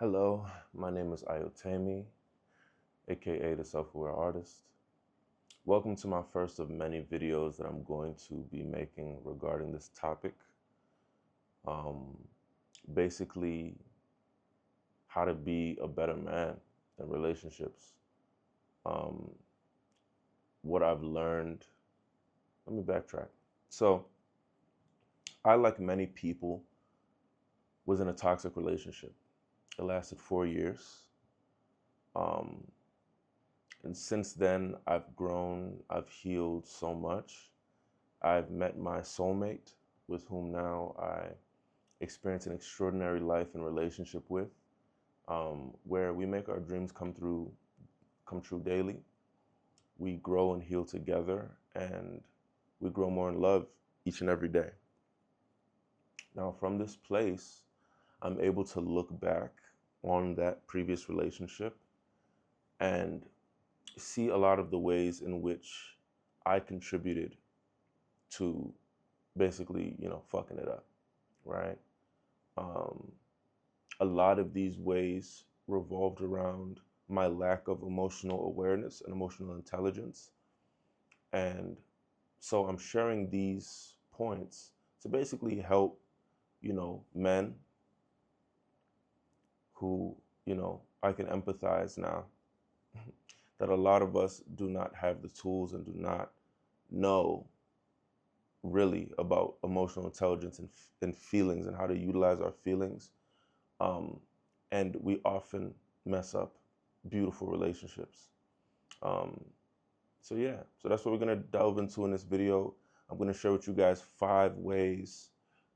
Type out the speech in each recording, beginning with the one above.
Hello, my name is Ayotemi, aka the Self-Aware Artist. Welcome to my first of many videos that I'm going to be making regarding this topic. Um, Basically, how to be a better man in relationships. Um, what I've learned. Let me backtrack. So, I, like many people, was in a toxic relationship. It lasted 4 years. Um, And since then, I've grown, I've healed so much. I've met my soulmate, with whom now I experience an extraordinary life and relationship with, where we make our dreams come true daily. We grow and heal together, and we grow more in love each and every day. Now, from this place, I'm able to look back on that previous relationship and see a lot of the ways in which I contributed to basically, fucking it up, right? Um, a lot of these ways revolved around my lack of emotional awareness and emotional intelligence. And so I'm sharing these points to basically help, men who, I can empathize now that a lot of us do not have the tools and do not know really about emotional intelligence and feelings and how to utilize our feelings. Um, and we often mess up beautiful relationships. Um, so that's what we're gonna delve into in this video. I'm gonna share with you guys 5 ways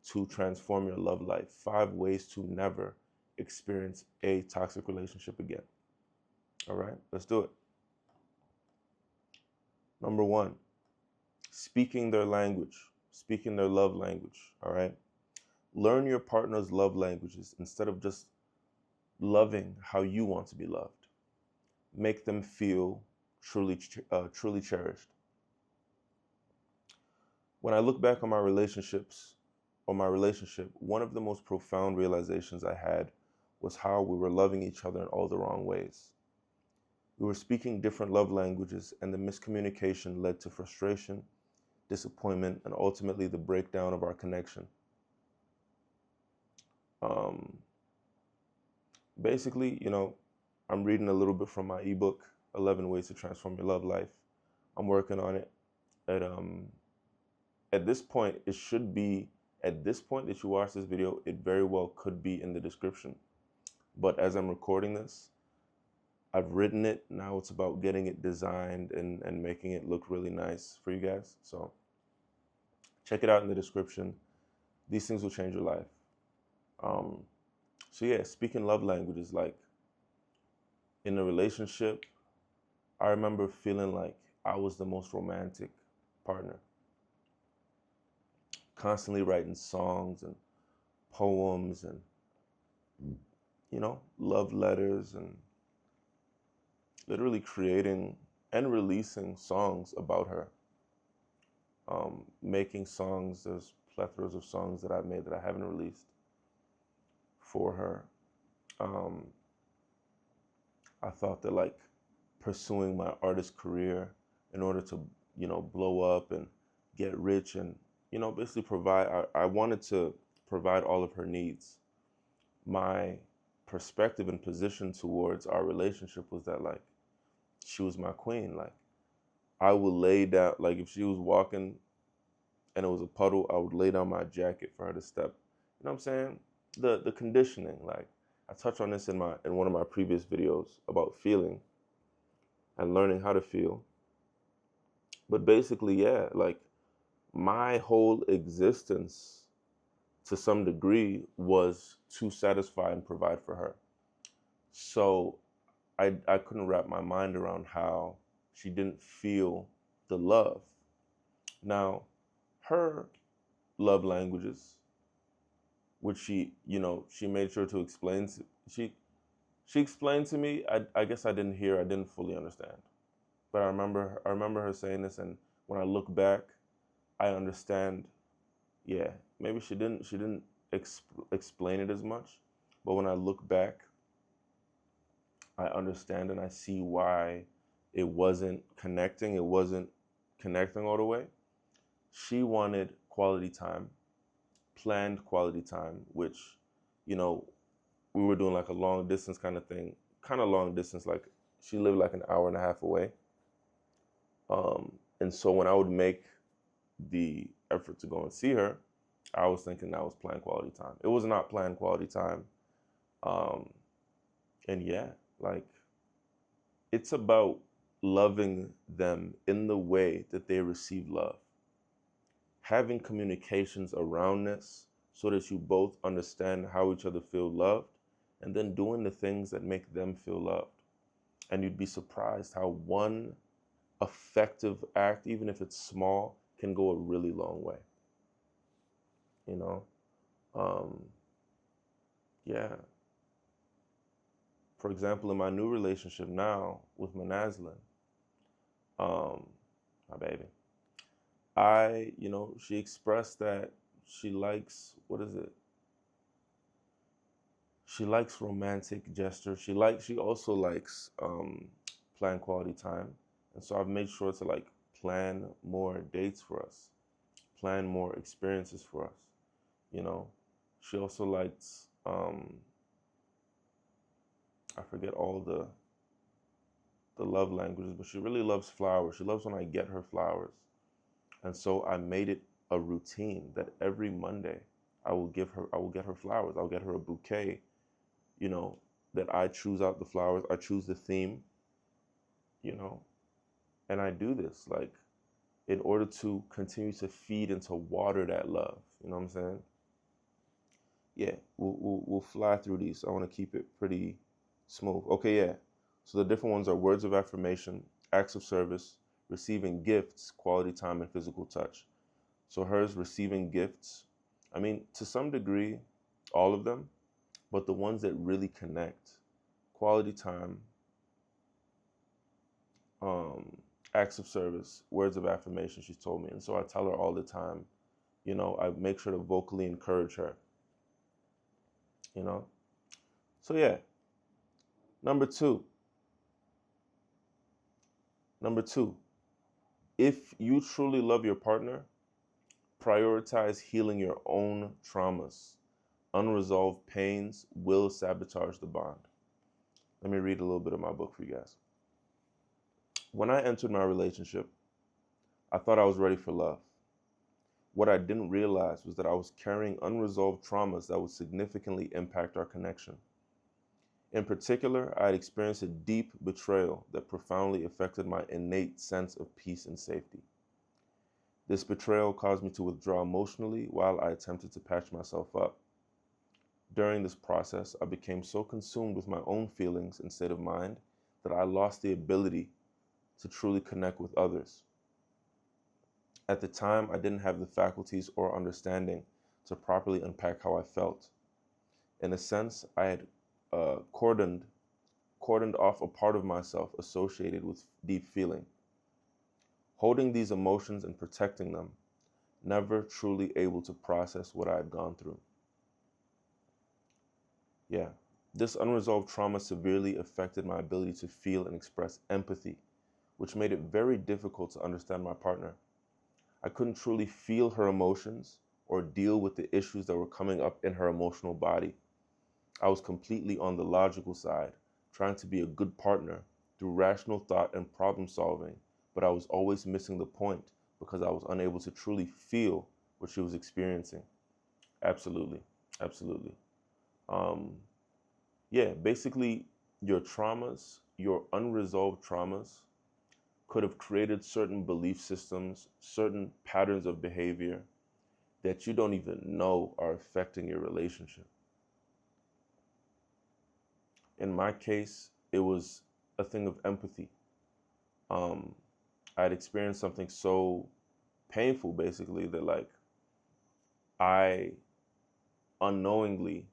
to transform your love life, 5 ways to never experience a toxic relationship again. All right, let's do it. Number one, speaking their language, speaking their love language. All right, learn your partner's love languages instead of just loving how you want to be loved. Make them feel truly cherished. When I look back on my relationships or my relationship, one of the most profound realizations I had was how we were loving each other in all the wrong ways. We were speaking different love languages, and the miscommunication led to frustration, disappointment, and ultimately the breakdown of our connection. Um, Basically, I'm reading a little bit from my ebook, 11 Ways to Transform Your Love Life. I'm working on it. At at this point, it should be at this point that you watch this video, it very well could be in the description. But as I'm recording this, I've written it. Now it's about getting it designed and making it look really nice for you guys. So check it out in the description. These things will change your life. Um, so yeah, speaking love languages, like in a relationship, I remember feeling like I was the most romantic partner, constantly writing songs and poems and, love letters and literally creating and releasing songs about her. Making songs, there's plethoras of songs that I've made that I haven't released for her. Um, I thought that like pursuing my artist career in order to, blow up and get rich and, basically provide, I wanted to provide all of her needs. My perspective and position towards our relationship was that like she was my queen. Like I would lay down, like if she was walking and it was a puddle, I would lay down my jacket for her to step. You know what I'm saying? The conditioning, like I touched on this in one of my previous videos about feeling and learning how to feel. But basically, yeah, like my whole existence to some degree was to satisfy and provide for her. So I couldn't wrap my mind around how she didn't feel the love. Now, her love languages, which she made sure to explain to, she explained to me. I guess I didn't fully understand. But I remember her saying this, and when I look back, I understand. Yeah, maybe she didn't explain it as much, but when I look back, I understand and I see why it wasn't connecting. It wasn't connecting all the way. She wanted quality time, planned quality time, which, you know, we were doing like a long distance kind of thing, kind of long distance. Like she lived like an hour and a half away. And so when I would make the effort to go and see her, I was thinking that was planned quality time. It was not planned quality time. Um, and yeah, like it's about loving them in the way that they receive love. Having communications around this so that you both understand how each other feel loved, and then doing the things that make them feel loved. And you'd be surprised how one effective act, even if it's small, can go a really long way. You know? Um, yeah. For example, in my new relationship now with Manaslin, my baby, she expressed that she likes, what is it? She likes romantic gestures. She also likes plan quality time. And so I've made sure to like plan more dates for us, plan more experiences for us, you know. She also likes I forget all the love languages, but she really loves flowers. She loves when I get her flowers. And so I made it a routine that every Monday I will get her flowers. I'll get her a bouquet, you know, that I choose out the flowers. I choose the theme, you know, and I do this like in order to continue to feed and to water that love. You know what I'm saying? Yeah, we'll fly through these. I want to keep it pretty smooth. Okay, yeah. So the different ones are words of affirmation, acts of service, receiving gifts, quality time, and physical touch. So hers receiving gifts, I mean, to some degree, all of them, but the ones that really connect, quality time, um, acts of service, words of affirmation, she's told me. And so I tell her all the time, you know, I make sure to vocally encourage her, you know? So yeah, number two, if you truly love your partner, prioritize healing your own traumas. Unresolved pains will sabotage the bond. Let me read a little bit of my book for you guys. When I entered my relationship, I thought I was ready for love. What I didn't realize was that I was carrying unresolved traumas that would significantly impact our connection. In particular, I had experienced a deep betrayal that profoundly affected my innate sense of peace and safety. This betrayal caused me to withdraw emotionally while I attempted to patch myself up. During this process, I became so consumed with my own feelings and state of mind that I lost the ability to truly connect with others. At the time, I didn't have the faculties or understanding to properly unpack how I felt. In a sense, I had cordoned off a part of myself associated with deep feeling. Holding these emotions and protecting them, never truly able to process what I had gone through. Yeah, this unresolved trauma severely affected my ability to feel and express empathy, which made it very difficult to understand my partner. I couldn't truly feel her emotions or deal with the issues that were coming up in her emotional body. I was completely on the logical side, trying to be a good partner through rational thought and problem solving, but I was always missing the point because I was unable to truly feel what she was experiencing. Absolutely, absolutely. Um, yeah, basically, your traumas, your unresolved traumas, could have created certain belief systems, certain patterns of behavior that you don't even know are affecting your relationship. In my case, it was a thing of empathy. Um, I had experienced something so painful, basically, that like I unknowingly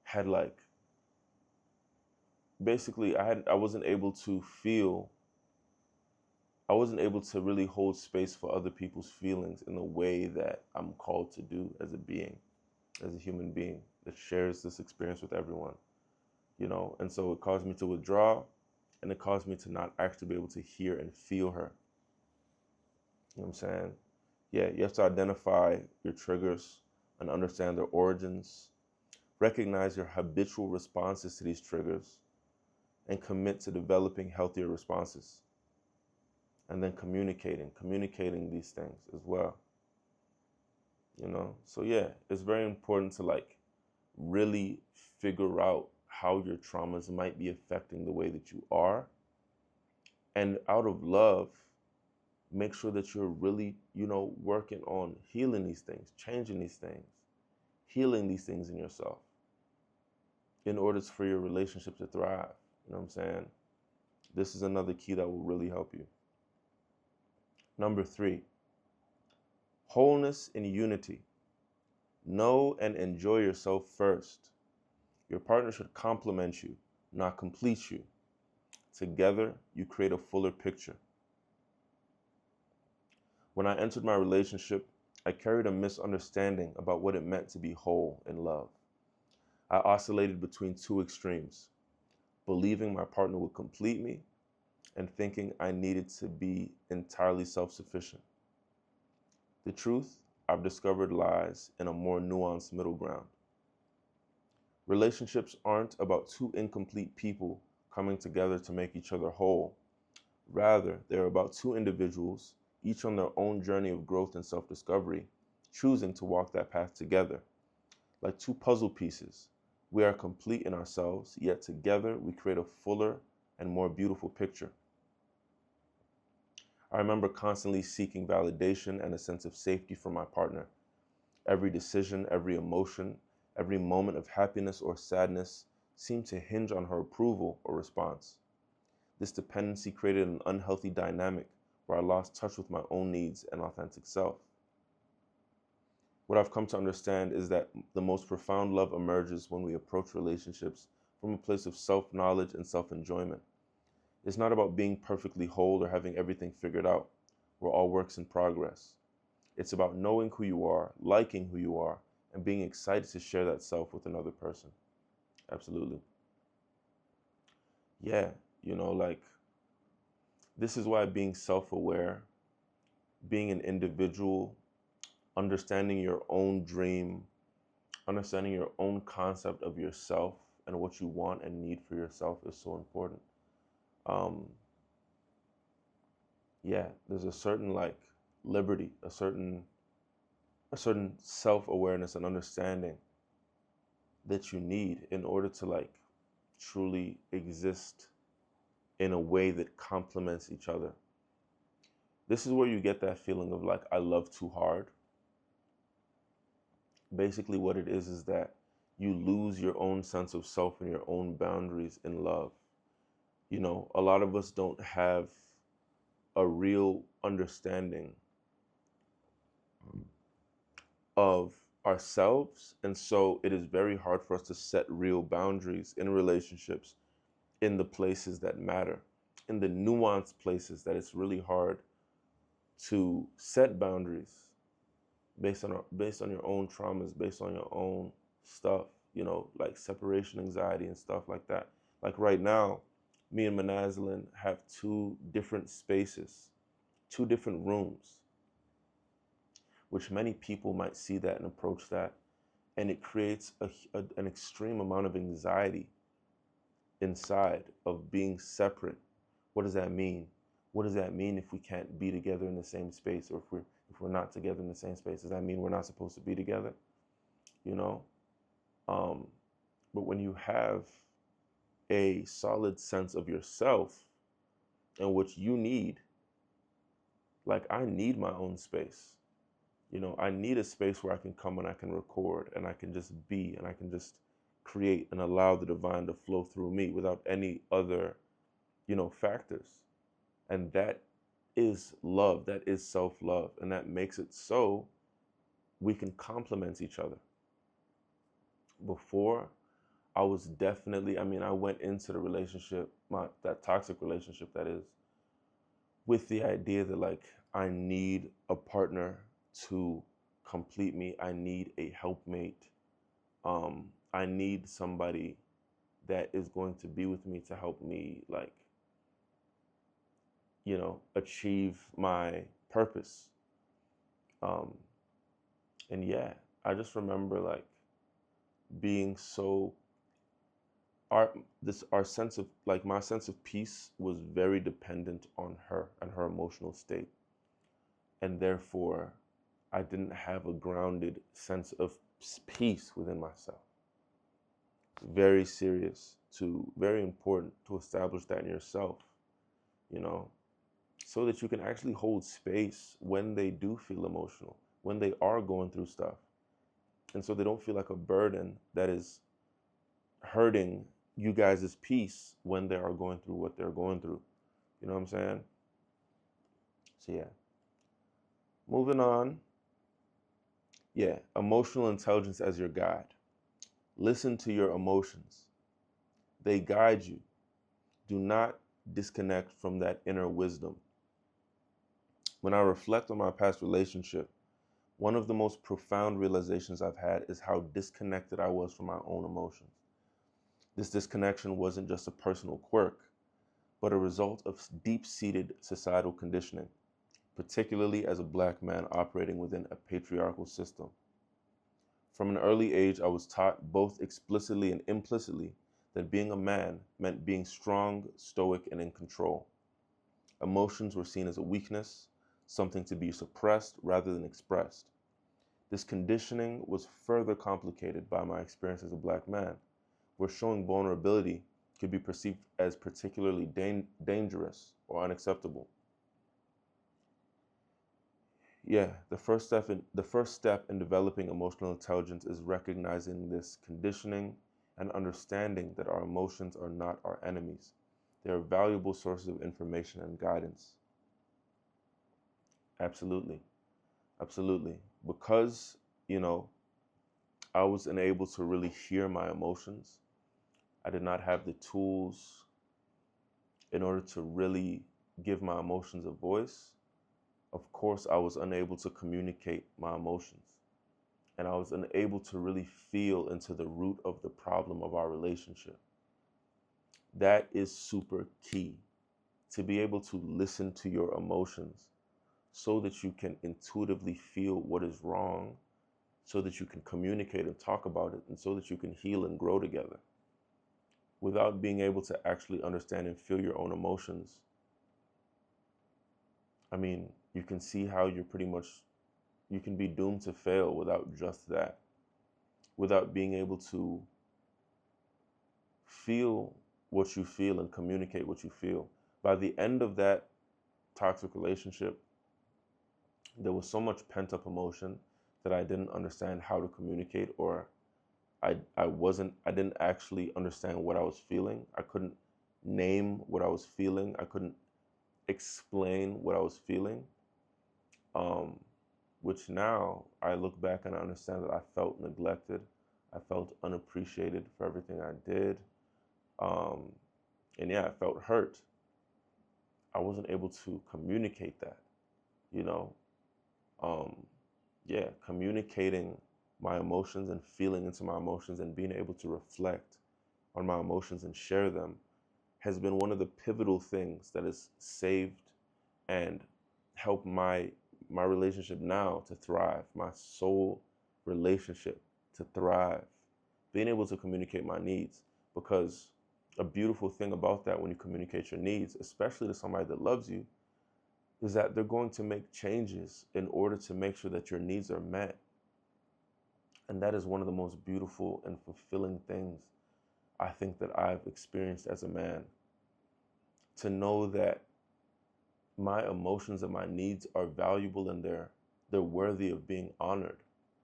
had like basically I wasn't able to feel. I wasn't able to really hold space for other people's feelings in the way that I'm called to do as a being, as a human being that shares this experience with everyone. and so it caused me to withdraw, and it caused me to not actually be able to hear and feel her. You know what I'm saying? Yeah, you have to identify your triggers and understand their origins, recognize your habitual responses to these triggers, and commit to developing healthier responses. And then communicating these things as well. So yeah, it's very important to like really figure out how your traumas might be affecting the way that you are. And out of love, make sure that you're really, working on healing these things, changing these things, healing these things in yourself in order for your relationship to thrive. You know what I'm saying? This is another key that will really help you. Number 3, wholeness and unity. Know and enjoy yourself first. Your partner should complement you, not complete you. Together, you create a fuller picture. When I entered my relationship, I carried a misunderstanding about what it meant to be whole in love. I oscillated between two extremes, believing my partner would complete me and thinking I needed to be entirely self-sufficient. The truth, I've discovered, lies in a more nuanced middle ground. Relationships aren't about two incomplete people coming together to make each other whole. Rather, they're about two individuals, each on their own journey of growth and self-discovery, choosing to walk that path together. Like two puzzle pieces, we are complete in ourselves, yet together we create a fuller and more beautiful picture. I remember constantly seeking validation and a sense of safety from my partner. Every decision, every emotion, every moment of happiness or sadness seemed to hinge on her approval or response. This dependency created an unhealthy dynamic where I lost touch with my own needs and authentic self. What I've come to understand is that the most profound love emerges when we approach relationships from a place of self-knowledge and self-enjoyment. It's not about being perfectly whole or having everything figured out. We're all works in progress. It's about knowing who you are, liking who you are, and being excited to share that self with another person. Absolutely. Yeah, like, this is why being self-aware, being an individual, understanding your own dream, understanding your own concept of yourself and what you want and need for yourself is so important. Yeah, there's a certain like liberty, a certain self-awareness and understanding that you need in order to like truly exist in a way that complements each other. This is where you get that feeling of like, I love too hard. Basically what it is that you lose your own sense of self and your own boundaries in love. A lot of us don't have a real understanding of ourselves, and so it is very hard for us to set real boundaries in relationships in the places that matter, in the nuanced places that it's really hard to set boundaries based on your own traumas, based on your own stuff, like separation anxiety and stuff like that. Like right now, me and Manazlin have two different spaces, two different rooms, which many people might see that and approach that, and it creates an extreme amount of anxiety inside of being separate. What does that mean? What does that mean if we can't be together in the same space, or if we're not together in the same space? Does that mean we're not supposed to be together? You know? But when you have a solid sense of yourself and what you need, like I need my own space. I need a space where I can come and I can record and I can just be and I can just create and allow the divine to flow through me without any other, factors. And that is love, that is self-love, and that makes it so we can complement each other. Before, I was definitely, I went into the relationship, that toxic relationship that is, with the idea that like, I need a partner to complete me. I need a helpmate. I need somebody that is going to be with me to help me, like, achieve my purpose. Um, and yeah, I just remember like being so our sense of, like, my sense of peace was very dependent on her and her emotional state, and therefore I didn't have a grounded sense of peace within myself. Very serious to very important to establish that in yourself, you know, so that you can actually hold space when they do feel emotional, when they are going through stuff, and so they don't feel like a burden that is hurting you guys' peace when they are going through what they're going through. You know what I'm saying? So yeah, moving on. Yeah, emotional intelligence as your guide. Listen to your emotions. They guide you. Do not disconnect from that inner wisdom. When I reflect on my past relationship, one of the most profound realizations I've had is how disconnected I was from my own emotions. This disconnection wasn't just a personal quirk, but a result of deep-seated societal conditioning, particularly as a Black man operating within a patriarchal system. From an early age, I was taught both explicitly and implicitly that being a man meant being strong, stoic, and in control. Emotions were seen as a weakness, something to be suppressed rather than expressed. This conditioning was further complicated by my experience as a Black man, where showing vulnerability could be perceived as particularly dangerous or unacceptable. Yeah, the first step in developing emotional intelligence is recognizing this conditioning and understanding that our emotions are not our enemies. They are valuable sources of information and guidance. Absolutely. Absolutely. Because, you know, I was unable to really hear my emotions. I did not have the tools in order to really give my emotions a voice. Of course, I was unable to communicate my emotions. And I was unable to really feel into the root of the problem of our relationship. That is super key, to be able to listen to your emotions so that you can intuitively feel what is wrong, so that you can communicate and talk about it, and so that you can heal and grow together. Without being able to actually understand and feel your own emotions, I mean, you can see how you can be doomed to fail without just that, without being able to feel what you feel and communicate what you feel. By the end of that toxic relationship, there was so much pent up emotion that I didn't understand how to communicate, or I didn't actually understand what I was feeling. I couldn't name what I was feeling. I couldn't explain what I was feeling. Um, which now I look back and I understand that I felt neglected. I felt unappreciated for everything I did. Um, and yeah, I felt hurt. I wasn't able to communicate that, you know. Um, yeah, communicating my emotions and feeling into my emotions and being able to reflect on my emotions and share them has been one of the pivotal things that has saved and helped my relationship now to thrive, my soul relationship to thrive, being able to communicate my needs. Because a beautiful thing about that, when you communicate your needs, especially to somebody that loves you, is that they're going to make changes in order to make sure that your needs are met. And that is one of the most beautiful and fulfilling things I think that I've experienced as a man. To know that my emotions and my needs are valuable and they're worthy of being honored,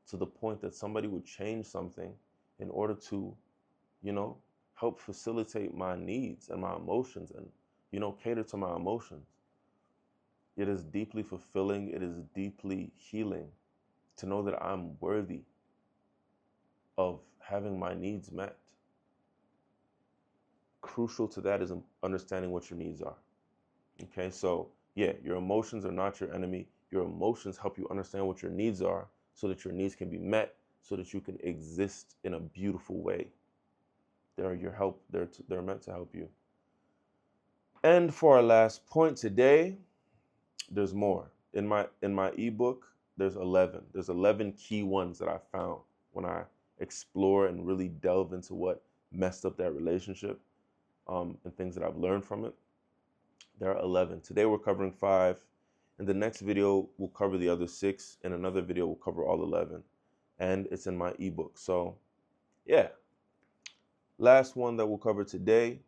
to the point that somebody would change something in order to, you know, help facilitate my needs and my emotions and, cater to my emotions. It is deeply fulfilling. It is deeply healing to know that I'm worthy of having my needs met. Crucial to that is understanding what your needs are. Okay, so yeah, your emotions are not your enemy. Your emotions help you understand what your needs are so that your needs can be met, so that you can exist in a beautiful way. They're your help. They're meant to help you. And for our last point today, there's more. In my ebook, there's 11. There's 11 key ones that I found when I explore and really delve into what messed up that relationship, and things that I've learned from it. There are 11. Today we're covering 5. In the next video, we'll cover the other 6. In another video, we'll cover all 11. And it's in my ebook. So, yeah. Last one that we'll cover today.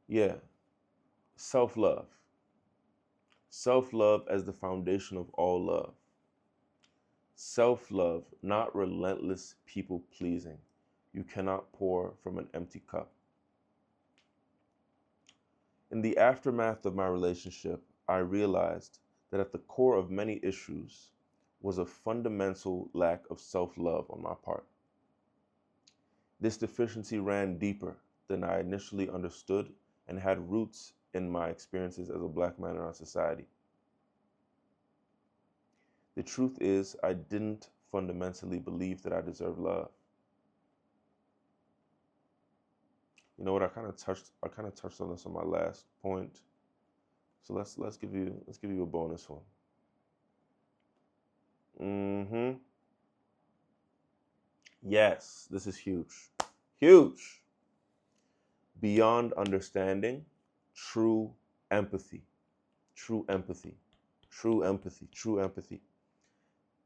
Yeah. Self-love. Self-love as the foundation of all love. Self-love, not relentless people-pleasing. You cannot pour from an empty cup. In the aftermath of my relationship, I realized that at the core of many issues was a fundamental lack of self-love on my part. This deficiency ran deeper than I initially understood and had roots in my experiences as a Black man in our society. The truth is, I didn't fundamentally believe that I deserved love. You know what? I kind of touched on this on my last point. So let's give you a bonus one. Yes, this is huge. Huge. Beyond understanding, true empathy. True empathy. True empathy. True empathy.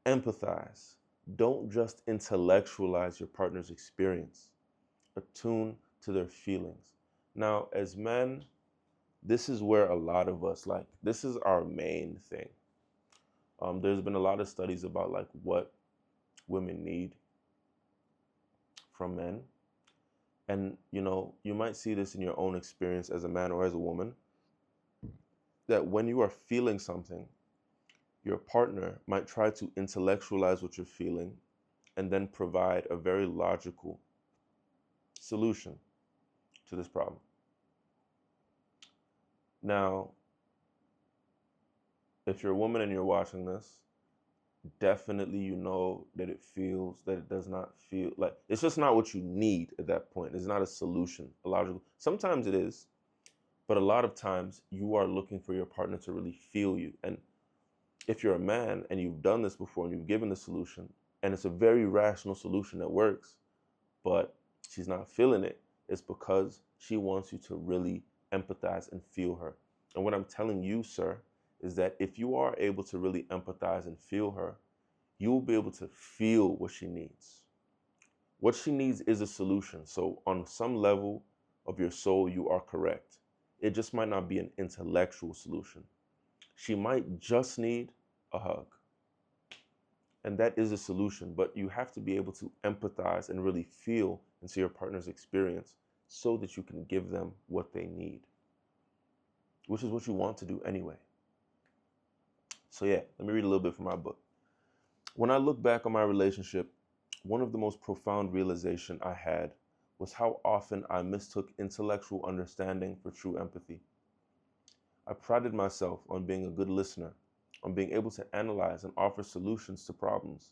Empathize. Don't just intellectualize your partner's experience. Attune to their feelings. Now, as men, this is where a lot of us, this is our main thing. There's been a lot of studies about what women need from men. And, you might see this in your own experience as a man or as a woman, that when you are feeling something, your partner might try to intellectualize what you're feeling and then provide a very logical solution to this problem. Now, if you're a woman and you're watching this, definitely that it does not feel like, it's just not what you need at that point. It's not a solution, a logical. Sometimes it is, but a lot of times you are looking for your partner to really feel you. And if you're a man and you've done this before and you've given the solution, and it's a very rational solution that works, but she's not feeling it, it's because she wants you to really empathize and feel her. And what I'm telling you, sir, is that if you are able to really empathize and feel her, you will be able to feel what she needs. What she needs is a solution. So on some level of your soul, you are correct. It just might not be an intellectual solution. She might just need a hug. And that is a solution, but you have to be able to empathize and really feel into your partner's experience so that you can give them what they need, which is what you want to do anyway. So yeah, let me read a little bit from my book. When I look back on my relationship, one of the most profound realization I had was how often I mistook intellectual understanding for true empathy. I prided myself on being a good listener, on being able to analyze and offer solutions to problems.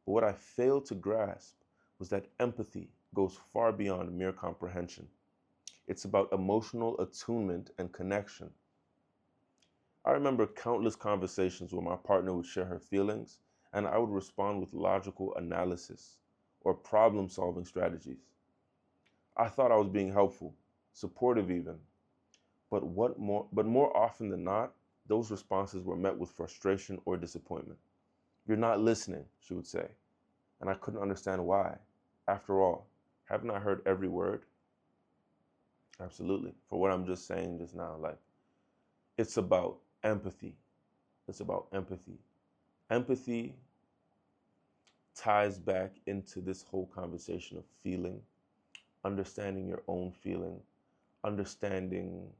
But what I failed to grasp was that empathy goes far beyond mere comprehension. It's about emotional attunement and connection. I remember countless conversations where my partner would share her feelings, and I would respond with logical analysis or problem-solving strategies. I thought I was being helpful, supportive even, but more often than not, those responses were met with frustration or disappointment. "You're not listening," she would say, and I couldn't understand why. After all, haven't I heard every word? Absolutely. For what I'm just saying just now, it's about empathy. It's about empathy. Empathy ties back into this whole conversation of feeling, understanding your own feeling, understanding,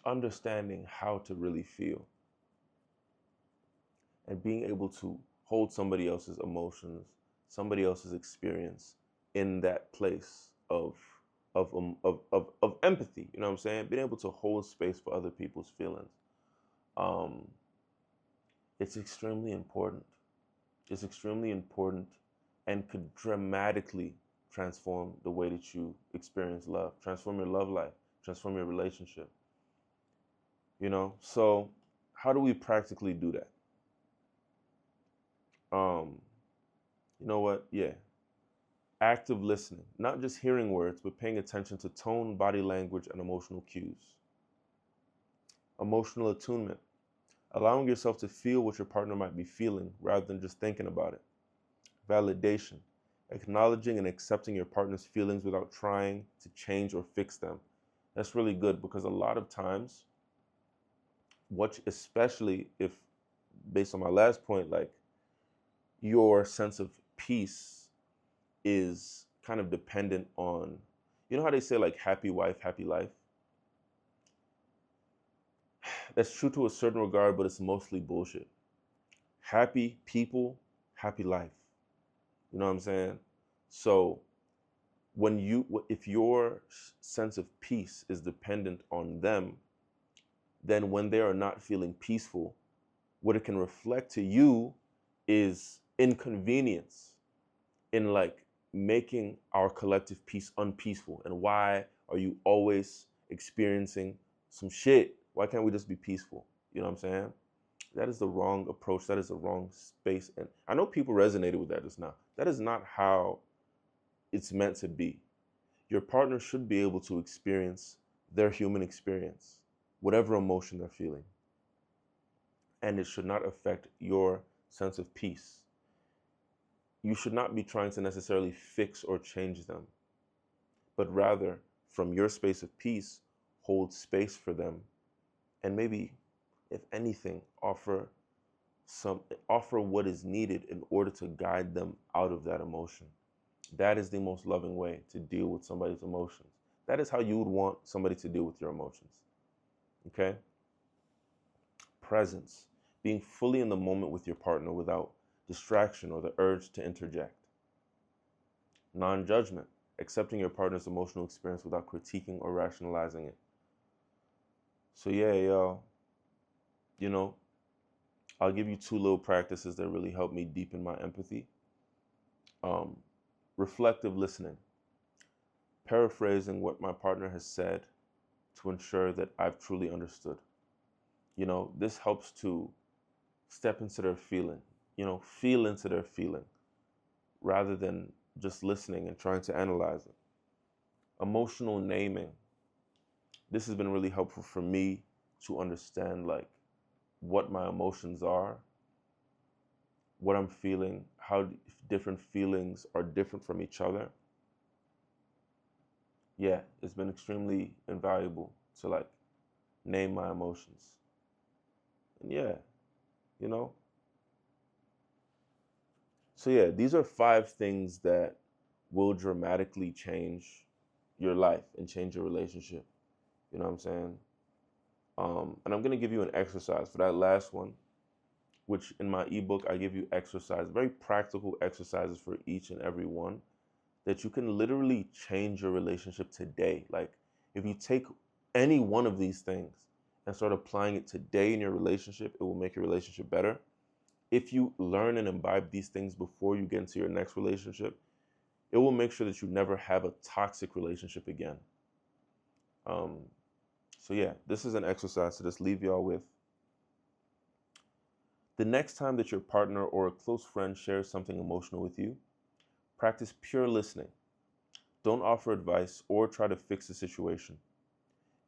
understanding how to really feel, and being able to hold somebody else's emotions, somebody else's experience in that place of empathy. You know what I'm saying? Being able to hold space for other people's feelings. It's extremely important. It's extremely important and could dramatically transform the way that you experience love, transform your love life, transform your relationship. So how do we practically do that? Um, you know what? Yeah. Active listening, not just hearing words, but paying attention to tone, body language, and emotional cues. Emotional attunement, allowing yourself to feel what your partner might be feeling rather than just thinking about it. Validation, acknowledging and accepting your partner's feelings without trying to change or fix them. That's really good because a lot of times, especially if, based on my last point, like your sense of peace is kind of dependent on, you know how they say like happy wife, happy life? That's true to a certain regard, but it's mostly bullshit. Happy people, happy life. You know what I'm saying? So if your sense of peace is dependent on them, then when they are not feeling peaceful, what it can reflect to you is inconvenience in like making our collective peace unpeaceful. And why are you always experiencing some shit? Why can't we just be peaceful? You know what I'm saying? That is the wrong approach. That is the wrong space. And I know people resonated with that just now. That is not how it's meant to be. Your partner should be able to experience their human experience, whatever emotion they're feeling. And it should not affect your sense of peace. You should not be trying to necessarily fix or change them, but rather, from your space of peace, hold space for them, and maybe, if anything, offer what is needed in order to guide them out of that emotion. That is the most loving way to deal with somebody's emotions. That is how you would want somebody to deal with your emotions. Okay? Presence, being fully in the moment with your partner without distraction or the urge to interject. Non-judgment, accepting your partner's emotional experience without critiquing or rationalizing it. So yeah, y'all, I'll give you two little practices that really help me deepen my empathy. Reflective listening, paraphrasing what my partner has said to ensure that I've truly understood. This helps to step into their feeling, feel into their feeling rather than just listening and trying to analyze it. Emotional naming. This has been really helpful for me to understand like what my emotions are, what I'm feeling, how different feelings are different from each other. Yeah, it's been extremely invaluable to like name my emotions. And yeah, you know. So yeah, these are 5 things that will dramatically change your life and change your relationship. You know what I'm saying? And I'm gonna give you an exercise for that last one, which in my ebook I give you exercise, very practical exercises for each and every one that you can literally change your relationship today. Like if you take any one of these things and start applying it today in your relationship, it will make your relationship better. If you learn and imbibe these things before you get into your next relationship, it will make sure that you never have a toxic relationship again. So yeah, this is an exercise to just leave y'all with. The next time that your partner or a close friend shares something emotional with you, practice pure listening. Don't offer advice or try to fix the situation.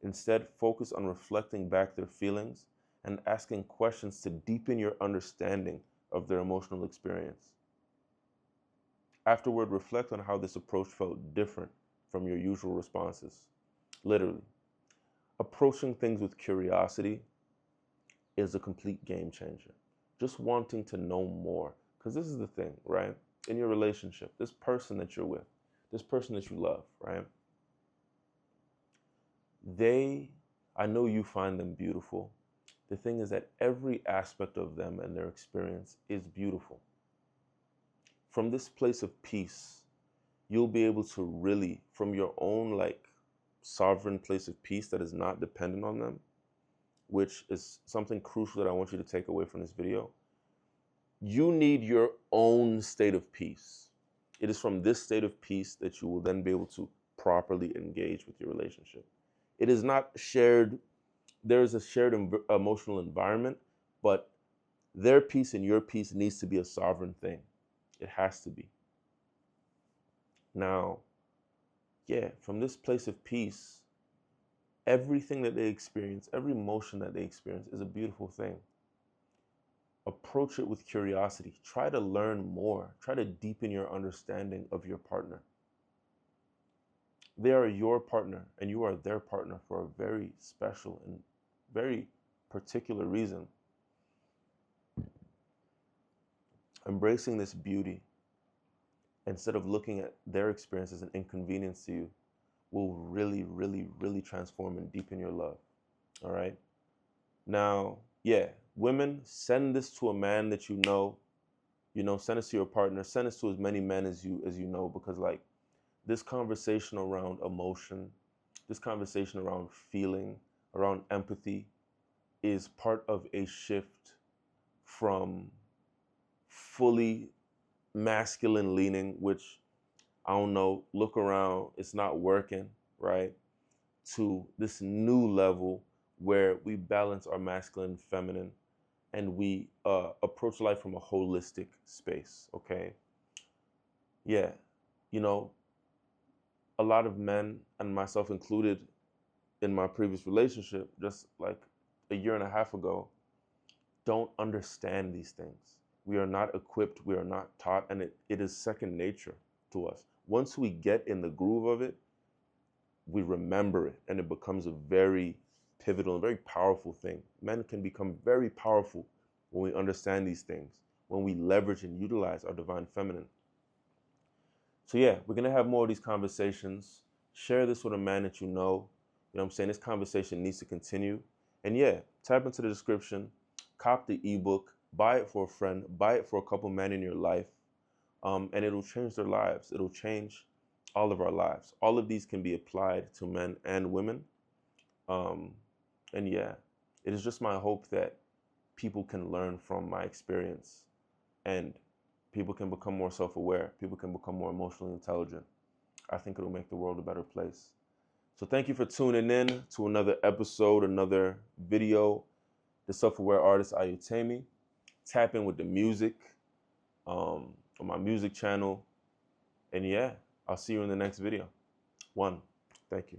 Instead, focus on reflecting back their feelings and asking questions to deepen your understanding of their emotional experience. Afterward, reflect on how this approach felt different from your usual responses. Literally, approaching things with curiosity is a complete game changer. Just wanting to know more. Because this is the thing, right? In your relationship, this person that you're with, this person that you love, right? I know you find them beautiful. The thing is that every aspect of them and their experience is beautiful. From this place of peace, you'll be able to really, from your own like sovereign place of peace that is not dependent on them, which is something crucial that I want you to take away from this video. You need your own state of peace. It is from this state of peace that you will then be able to properly engage with your relationship. It is not shared. There is a shared emotional environment, but their peace and your peace needs to be a sovereign thing. It has to be. Now, yeah, from this place of peace, everything that they experience, every emotion that they experience is a beautiful thing. Approach it with curiosity. Try to learn more. Try to deepen your understanding of your partner. They are your partner and you are their partner for a very special and very particular reason. Embracing this beauty instead of looking at their experience as an inconvenience to you will really, really, really transform and deepen your love. All right? Now, yeah, women, send this to a man that you know, send this to your partner, send this to as many men as you know, because like this conversation around emotion, this conversation around feeling, around empathy is part of a shift from fully masculine leaning, which I don't know, look around, it's not working, right? To this new level where we balance our masculine and feminine and we approach life from a holistic space, okay? Yeah, a lot of men, and myself included in my previous relationship, just like a year and a half ago, don't understand these things. We are not equipped, we are not taught, and it is second nature to us. Once we get in the groove of it, we remember it, and it becomes a very pivotal and very powerful thing. Men can become very powerful when we understand these things, when we leverage and utilize our divine feminine. So yeah, we're gonna have more of these conversations. Share this with a man that you know. You know what I'm saying? This conversation needs to continue. And yeah, tap into the description, cop the ebook, buy it for a friend, buy it for a couple men in your life, and it'll change their lives. It'll change all of our lives. All of these can be applied to men and women. And yeah, it is just my hope that people can learn from my experience and people can become more self-aware. People can become more emotionally intelligent. I think it'll make the world a better place. So thank you for tuning in to another episode, another video. The self-aware artist Ayutemi. Tap in with the music on my music channel. And yeah, I'll see you in the next video. Thank you.